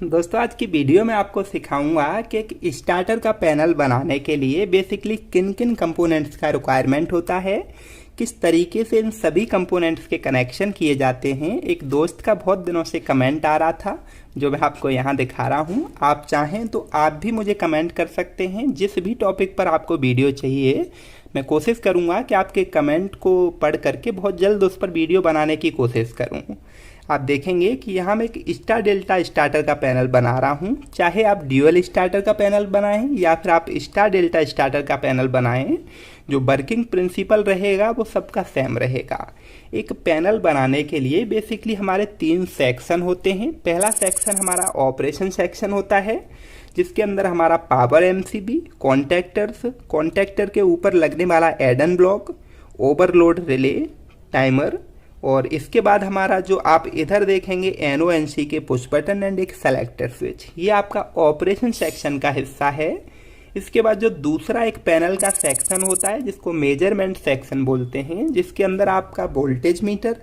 दोस्तों आज की वीडियो में आपको सिखाऊंगा कि एक स्टार्टर का पैनल बनाने के लिए बेसिकली किन किन कंपोनेंट्स का रिक्वायरमेंट होता है, किस तरीके से इन सभी कंपोनेंट्स के कनेक्शन किए जाते हैं। एक दोस्त का बहुत दिनों से कमेंट आ रहा था जो मैं आपको यहाँ दिखा रहा हूँ। आप चाहें तो आप भी मुझे कमेंट कर सकते हैं। जिस भी टॉपिक पर आपको वीडियो चाहिए मैं कोशिश करूँगा कि आपके कमेंट को पढ़ करके बहुत जल्द उस पर वीडियो बनाने की कोशिश करूँ। आप देखेंगे कि यहाँ मैं एक स्टार डेल्टा स्टार्टर का पैनल बना रहा हूँ। चाहे आप ड्यूअल स्टार्टर का पैनल बनाएं या फिर आप स्टार डेल्टा स्टार्टर का पैनल बनाएं, जो वर्किंग प्रिंसिपल रहेगा वो सबका सेम रहेगा। एक पैनल बनाने के लिए बेसिकली हमारे 3 सेक्शन होते हैं। पहला सेक्शन हमारा ऑपरेशन सेक्शन होता है, जिसके अंदर हमारा पावर एमसीबी, कॉन्टैक्टर्स, कॉन्टैक्टर के ऊपर लगने वाला add on block, overload relay, timer, और इसके बाद हमारा जो आप इधर देखेंगे एनओएनसी के पुश बटन एंड एक सेलेक्टर स्विच, ये आपका ऑपरेशन सेक्शन का हिस्सा है। इसके बाद जो दूसरा एक पैनल का सेक्शन होता है जिसको मेजरमेंट सेक्शन बोलते हैं, जिसके अंदर आपका voltage meter,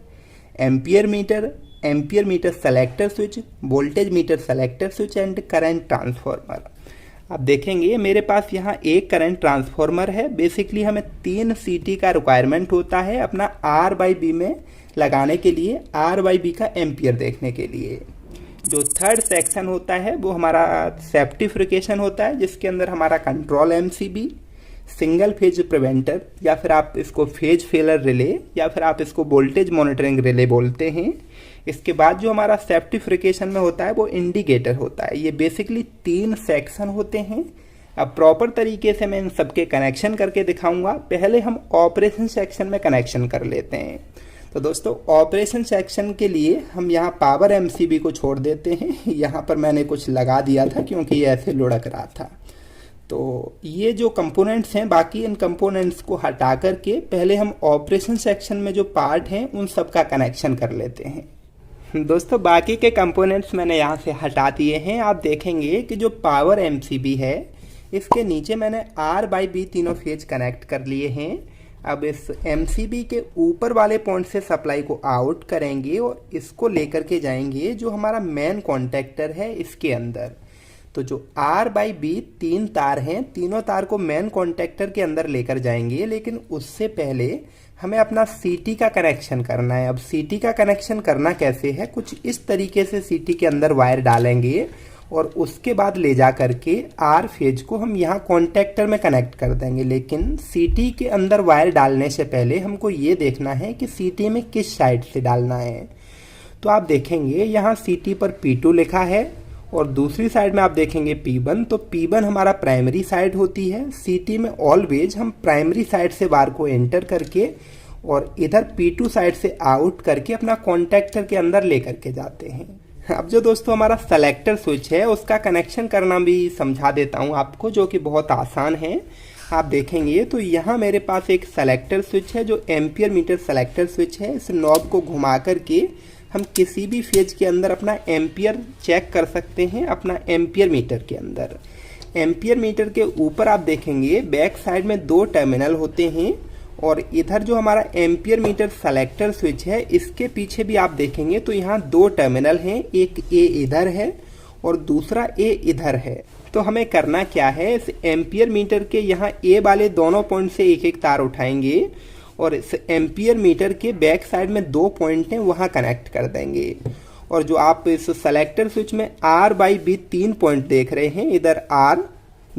ampere meter selector switch, voltage meter selector switch and current transformer. आप देखेंगे मेरे पास यहाँ एक करंट ट्रांसफार्मर है। बेसिकली हमें 3 सीटी का रिक्वायरमेंट होता है अपना R/B में लगाने के लिए, R/B का एम्पियर देखने के लिए। जो थर्ड सेक्शन होता है वो हमारा सेफ्टिफिकेशन होता है, जिसके अंदर हमारा control MCB, single phase preventer या फिर आप इसको फेज फेलर रिले या फिर आप इसको वोल्टेज मॉनिटरिंग रिले बोलते हैं। इसके बाद जो हमारा सेफ्टिफिकेशन में होता है वो इंडिकेटर होता है। ये बेसिकली 3 सेक्शन होते हैं। अब प्रॉपर तरीके से मैं इन सबके कनेक्शन करके दिखाऊंगा। पहले हम ऑपरेशन सेक्शन में कनेक्शन कर लेते हैं। तो दोस्तों ऑपरेशन सेक्शन के लिए हम यहाँ पावर एमसीबी को छोड़ देते हैं। यहाँ पर मैंने कुछ लगा दिया था क्योंकि ये ऐसे लुढ़क रहा था। तो ये जो कंपोनेंट्स हैं, बाकी इन कंपोनेंट्स को हटा करके पहले हम ऑपरेशन सेक्शन में जो पार्ट हैं उन सब का कनेक्शन कर लेते हैं। दोस्तों बाकी के कंपोनेंट्स मैंने यहाँ से हटा दिए हैं। आप देखेंगे कि जो पावर एमसीबी है इसके नीचे मैंने R/B तीनों फेज कनेक्ट कर लिए हैं। अब इस एमसीबी के ऊपर वाले पॉइंट से सप्लाई को आउट करेंगे और इसको लेकर के जाएंगे जो हमारा मेन कॉन्टैक्टर है इसके अंदर। तो जो R/B 3 तार हैं, तीनों तार को मेन कॉन्टैक्टर के अंदर लेकर जाएंगे, लेकिन उससे पहले हमें अपना सीटी का कनेक्शन करना है। अब सीटी का कनेक्शन करना कैसे है, कुछ इस तरीके से सीटी के अंदर वायर डालेंगे और उसके बाद ले जा करके R फेज को हम यहाँ कॉन्टैक्टर में कनेक्ट कर देंगे। लेकिन सीटी के अंदर वायर डालने से पहले हमको ये देखना है कि सीटी में किस साइड से डालना है। तो आप देखेंगे यहाँ सीटी पर P2 लिखा है और दूसरी साइड में आप देखेंगे P1। तो P1 हमारा प्राइमरी साइड होती है। सीटी में ऑलवेज हम प्राइमरी साइड से वायर को एंटर करके और इधर P2 साइड से आउट करके अपना कॉन्टैक्टर के अंदर लेकर के जाते हैं। अब जो दोस्तों हमारा सेलेक्टर स्विच है उसका कनेक्शन करना भी समझा देता हूँ आपको, जो कि बहुत आसान है। आप देखेंगे तो यहाँ मेरे पास एक सेलेक्टर स्विच है जो एम्पियर मीटर सेलेक्टर स्विच है। इस नॉब को घुमा करके हम किसी भी फेज के अंदर अपना एम्पियर चेक कर सकते हैं अपना एम्पियर मीटर के अंदर। एम्पियर मीटर के ऊपर आप देखेंगे बैक साइड में 2 टर्मिनल होते हैं और इधर जो हमारा एम्पियर मीटर सेलेक्टर स्विच है इसके पीछे भी आप देखेंगे तो यहाँ 2 टर्मिनल हैं, एक ए इधर है और दूसरा ए इधर है। तो हमें करना क्या है, इस एम्पियर मीटर के यहाँ ए वाले दोनों पॉइंट से एक एक तार उठाएंगे और इस एम्पियर मीटर के बैक साइड में 2 पॉइंट हैं वहाँ कनेक्ट कर देंगे। और जो आप इस सेलेक्टर स्विच में R/B 3 पॉइंट देख रहे हैं, इधर R,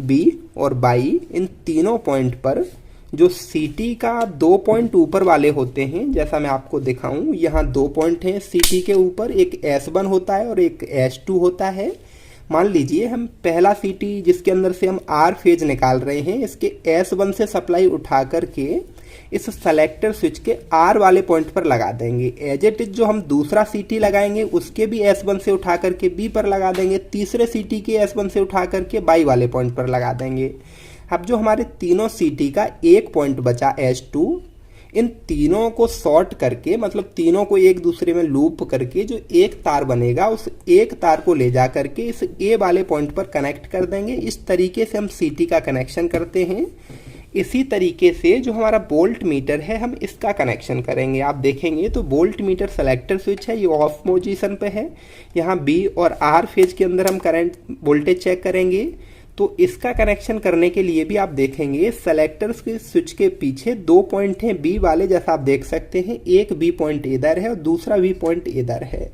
B और बाई, इन तीनों पॉइंट पर जो सीटी का 2 पॉइंट ऊपर वाले होते हैं, जैसा मैं आपको दिखाऊं, यहाँ 2 पॉइंट हैं सीटी के ऊपर, एक S1 होता है और एक S2 होता है। मान लीजिए हम पहला सीटी जिसके अंदर से हम R फेज निकाल रहे हैं, इसके S1 से सप्लाई उठा करके इस सेलेक्टर स्विच के R वाले पॉइंट पर लगा देंगे। एज इट इज जो हम दूसरा सीटी लगाएंगे उसके भी S1 से उठा करके B पर लगा देंगे, तीसरे सीटी के S1 से उठा करके बाई वाले पॉइंट पर लगा देंगे। अब जो हमारे तीनों सीटी का एक पॉइंट बचा S2, इन तीनों को शॉर्ट करके, मतलब तीनों को एक दूसरे में लूप करके जो एक तार बनेगा उस एक तार को ले जा करके इस ए वाले पॉइंट पर कनेक्ट कर देंगे। इस तरीके से हम सीटी का कनेक्शन करते हैं। इसी तरीके से जो हमारा वोल्ट मीटर है हम इसका कनेक्शन करेंगे। आप देखेंगे तो वोल्ट मीटर सेलेक्टर स्विच है, ये ऑफ पोजीशन पे है। यहाँ बी और आर फेज के अंदर हम करंट वोल्टेज चेक करेंगे। तो इसका कनेक्शन करने के लिए भी आप देखेंगे सेलेक्टर के स्विच के पीछे 2 पॉइंट हैं बी वाले, जैसा आप देख सकते हैं। एक बी पॉइंट इधर है और दूसरा बी पॉइंट इधर है।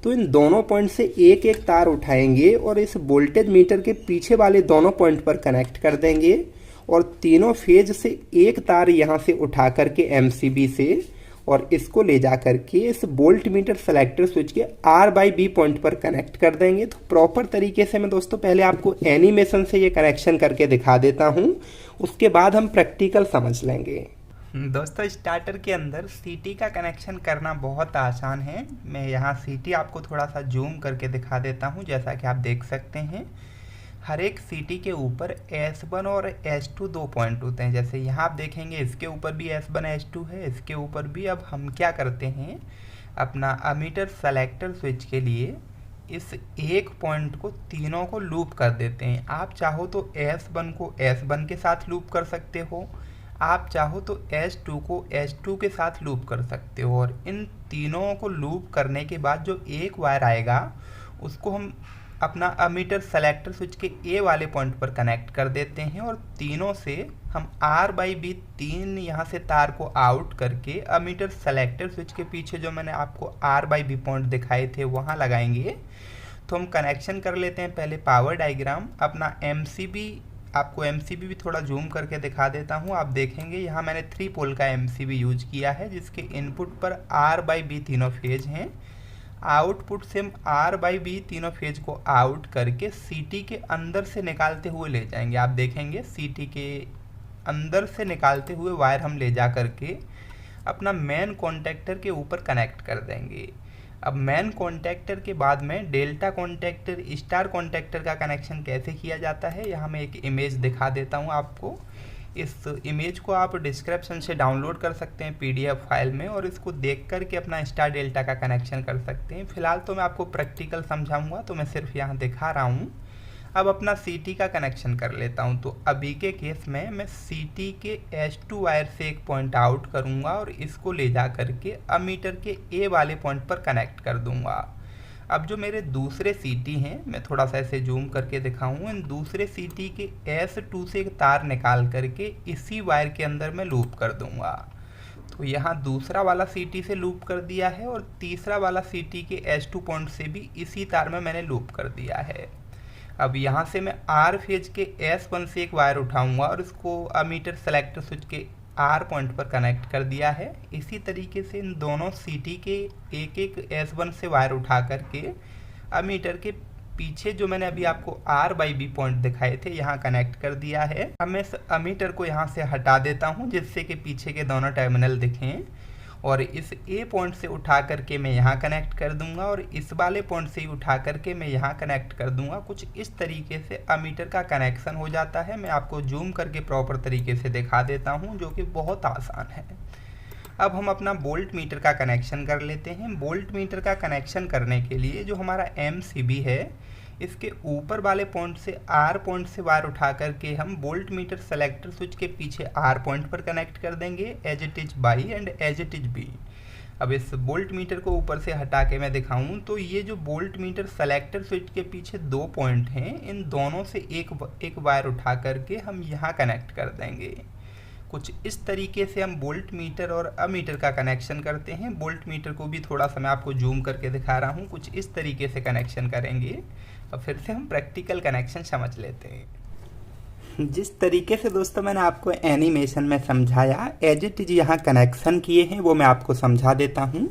तो इन दोनों पॉइंट से एक एक तार उठाएंगे और इस वोल्टेज मीटर के पीछे वाले दोनों पॉइंट पर कनेक्ट कर देंगे और तीनों फेज से एक तार यहाँ से उठा करके एमसीबी से और इसको ले जा करके इस वोल्ट मीटर सेलेक्टर स्विच के आर बाई बी पॉइंट पर कनेक्ट कर देंगे। तो प्रॉपर तरीके से मैं दोस्तों पहले आपको एनिमेशन से ये कनेक्शन करके दिखा देता हूँ, उसके बाद हम प्रैक्टिकल समझ लेंगे। दोस्तों स्टार्टर के अंदर सीटी का कनेक्शन करना बहुत आसान है। मैं यहाँ सीटी आपको थोड़ा सा जूम करके दिखा देता हूँ। जैसा कि आप देख सकते हैं हर एक सीटी के ऊपर S1 और S2 2 पॉइंट होते हैं। जैसे यहाँ आप देखेंगे इसके ऊपर भी S1 S2 है, इसके ऊपर भी। अब हम क्या करते हैं, अपना अमीटर सेलेक्टर स्विच के लिए इस एक पॉइंट को तीनों को लूप कर देते हैं। आप चाहो तो S1 को S1 के साथ लूप कर सकते हो, आप चाहो तो S2 को S2 के साथ लूप कर सकते हो। और इन तीनों को लूप करने के बाद जो एक वायर आएगा उसको हम अपना अमीटर सेलेक्टर स्विच के ए वाले पॉइंट पर कनेक्ट कर देते हैं और तीनों से हम आर बाई बी 3 यहाँ से तार को आउट करके अमीटर सेलेक्टर स्विच के पीछे जो मैंने आपको आर बाई बी पॉइंट दिखाए थे वहाँ लगाएंगे। तो हम कनेक्शन कर लेते हैं पहले पावर डायग्राम। अपना एमसीबी, आपको एमसीबी भी थोड़ा जूम करके दिखा देता हूँ। आप देखेंगे यहाँ मैंने 3 पोल का एमसीबी यूज किया है, जिसके इनपुट पर आर बाई बी तीनों फेज हैं। आउटपुट से हम आर बाई बी तीनों फेज को आउट करके सीटी के अंदर से निकालते हुए ले जाएंगे। आप देखेंगे सीटी के अंदर से निकालते हुए वायर हम ले जा करके अपना मेन कॉन्टैक्टर के ऊपर कनेक्ट कर देंगे। अब मेन कॉन्टैक्टर के बाद में डेल्टा कॉन्टैक्टर, स्टार कॉन्टैक्टर का कनेक्शन कैसे किया जाता है, यहाँ मैं एक इमेज दिखा देता हूँ आपको। इस इमेज को आप डिस्क्रिप्शन से डाउनलोड कर सकते हैं पीडीएफ फाइल में और इसको देख करके अपना स्टार डेल्टा का कनेक्शन कर सकते हैं। फिलहाल तो मैं आपको प्रैक्टिकल समझाऊंगा, तो मैं सिर्फ यहाँ दिखा रहा हूँ। अब अपना सीटी का कनेक्शन कर लेता हूँ। तो अभी के केस में मैं सीटी के S2 वायर से एक पॉइंट आउट करूँगा और इसको ले जा करके अमीटर के ए वाले पॉइंट पर कनेक्ट कर दूँगा। अब जो मेरे दूसरे सीटी हैं, मैं थोड़ा सा ऐसे जूम करके दिखाऊँ, इन दूसरे सीटी के S2 से एक तार निकाल करके इसी वायर के अंदर मैं लूप कर दूँगा। तो यहाँ दूसरा वाला सीटी से लूप कर दिया है और तीसरा वाला सीटी के S2 पॉइंट से भी इसी तार में मैंने लूप कर दिया है। अब यहाँ से मैं आर फेज के S1 से एक वायर उठाऊंगा और इसको अमीटर सेलेक्टर स्विच के आर पॉइंट पर कनेक्ट कर दिया है। इसी तरीके से इन दोनों सीटी के एक एक S1 से वायर उठा करके अमीटर के पीछे जो मैंने अभी आपको आर बाई बी पॉइंट दिखाए थे यहाँ कनेक्ट कर दिया है। अब मैं इस अमीटर को यहाँ से हटा देता हूँ जिससे कि पीछे के दोनों टर्मिनल दिखें और इस ए पॉइंट से उठा करके मैं यहाँ कनेक्ट कर दूंगा और इस वाले पॉइंट से ही उठा करके मैं यहाँ कनेक्ट कर दूंगा। कुछ इस तरीके से अमीटर का कनेक्शन हो जाता है। मैं आपको जूम करके प्रॉपर तरीके से दिखा देता हूँ, जो कि बहुत आसान है। अब हम अपना वोल्ट मीटर का कनेक्शन कर लेते हैं। वोल्ट मीटर का कनेक्शन करने के लिए जो हमारा एमसीबी है, इसके ऊपर वाले पॉइंट से आर पॉइंट से वायर उठा करके हम वोल्ट मीटर सेलेक्टर स्विच के पीछे आर पॉइंट पर कनेक्ट कर देंगे, as it is Y and as it is B. अब इस वोल्ट मीटर को ऊपर से हटा के मैं दिखाऊं तो ये जो वोल्ट मीटर सेलेक्टर स्विच के पीछे 2 पॉइंट हैं, इन दोनों से एक वायर उठा करके हम यहाँ कनेक्ट कर देंगे। कुछ इस तरीके से हम वोल्ट मीटर और अमीटर का कनेक्शन करते हैं। वोल्ट मीटर को भी थोड़ा सा मैं आपको जूम करके दिखा रहा हूँ। कुछ इस तरीके से कनेक्शन करेंगे और फिर से हम प्रैक्टिकल कनेक्शन समझ लेते हैं। जिस तरीके से दोस्तों मैंने आपको एनिमेशन में समझाया, एज इट इज यहाँ कनेक्शन किए हैं वो मैं आपको समझा देता हूँ।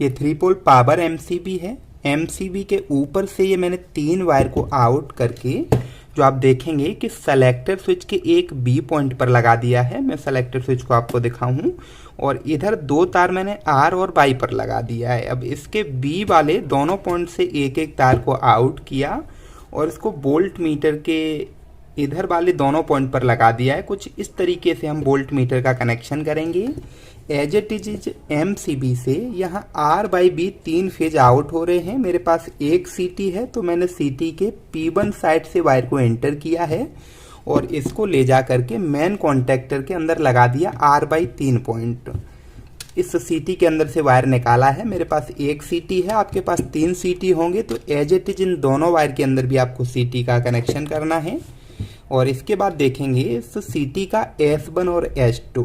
ये 3 पोल पावर एमसीबी है। एमसीबी के ऊपर से ये मैंने 3 वायर को आउट करके जो आप देखेंगे कि सेलेक्टर स्विच के एक बी पॉइंट पर लगा दिया है। मैं सेलेक्टर स्विच को आपको दिखाऊं और इधर 2 तार मैंने आर और बाई पर लगा दिया है। अब इसके बी वाले दोनों पॉइंट से एक एक तार को आउट किया और इसको वोल्ट मीटर के इधर वाले दोनों पॉइंट पर लगा दिया है। कुछ इस तरीके से हम वोल्ट मीटर का कनेक्शन करेंगे। एज इट इज एमसीबी से यहाँ R Y B 3 phase out हो रहे हैं। मेरे पास एक सीटी है तो मैंने सीटी के P1 साइड से वायर को एंटर किया है और इसको ले जा करके मेन कॉन्टैक्टर के अंदर लगा दिया R/3 पॉइंट। इस सीटी के अंदर से वायर निकाला है। मेरे पास एक सीटी है, आपके पास 3 सीटी होंगे तो एज इट इज इन दोनों वायर के अंदर भी आपको सीटी का कनेक्शन करना है। और इसके बाद देखेंगे इस सीटी का S1 और S2।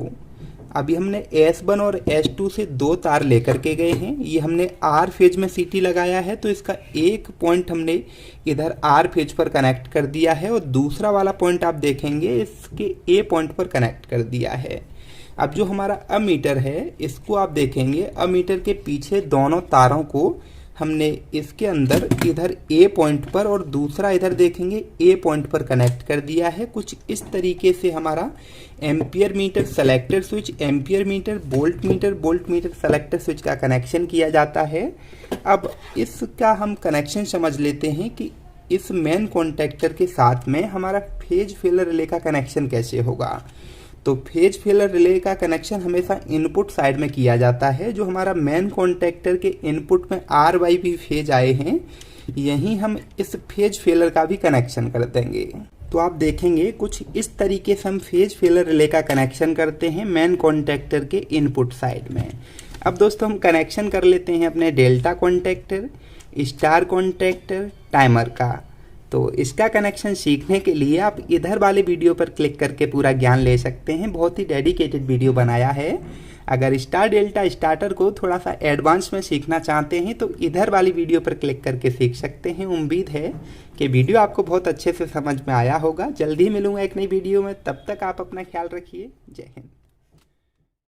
अभी हमने S1 और S2 से 2 तार लेकर के गए हैं। ये हमने R फेज में सीटी लगाया है तो इसका एक पॉइंट हमने इधर R फेज पर कनेक्ट कर दिया है और दूसरा वाला पॉइंट आप देखेंगे इसके A पॉइंट पर कनेक्ट कर दिया है। अब जो हमारा अमीटर है इसको आप देखेंगे, अमीटर के पीछे दोनों तारों को हमने इसके अंदर इधर A पॉइंट पर और दूसरा इधर देखेंगे A पॉइंट पर कनेक्ट कर दिया है। कुछ इस तरीके से हमारा ampere meter selector switch, ampere meter, volt meter selector switch का कनेक्शन किया जाता है। अब इसका हम कनेक्शन समझ लेते हैं कि इस मेन कॉन्टैक्टर के साथ में हमारा फेज फेलर रिले का कनेक्शन कैसे होगा। तो फेज फेलर रिले का कनेक्शन हमेशा इनपुट साइड में किया जाता है। जो हमारा मेन कॉन्टैक्टर के इनपुट में R/V फेज आए हैं, यहीं हम इस फेज फेलर का भी कनेक्शन कर देंगे। तो आप देखेंगे कुछ इस तरीके से हम फेज फेलर रिले का कनेक्शन करते हैं मेन कॉन्टैक्टर के इनपुट साइड में। अब दोस्तों हम कनेक्शन कर लेते हैं अपने delta contactor, star contactor, timer का। तो इसका कनेक्शन सीखने के लिए आप इधर वाले वीडियो पर क्लिक करके पूरा ज्ञान ले सकते हैं। बहुत ही डेडिकेटेड वीडियो बनाया है। अगर स्टार डेल्टा स्टार्टर को थोड़ा सा एडवांस में सीखना चाहते हैं तो इधर वाली वीडियो पर क्लिक करके सीख सकते हैं। उम्मीद है कि वीडियो आपको बहुत अच्छे से समझ में आया होगा। जल्दी मिलूंगा एक नई वीडियो में, तब तक आप अपना ख्याल रखिए। जय हिंद।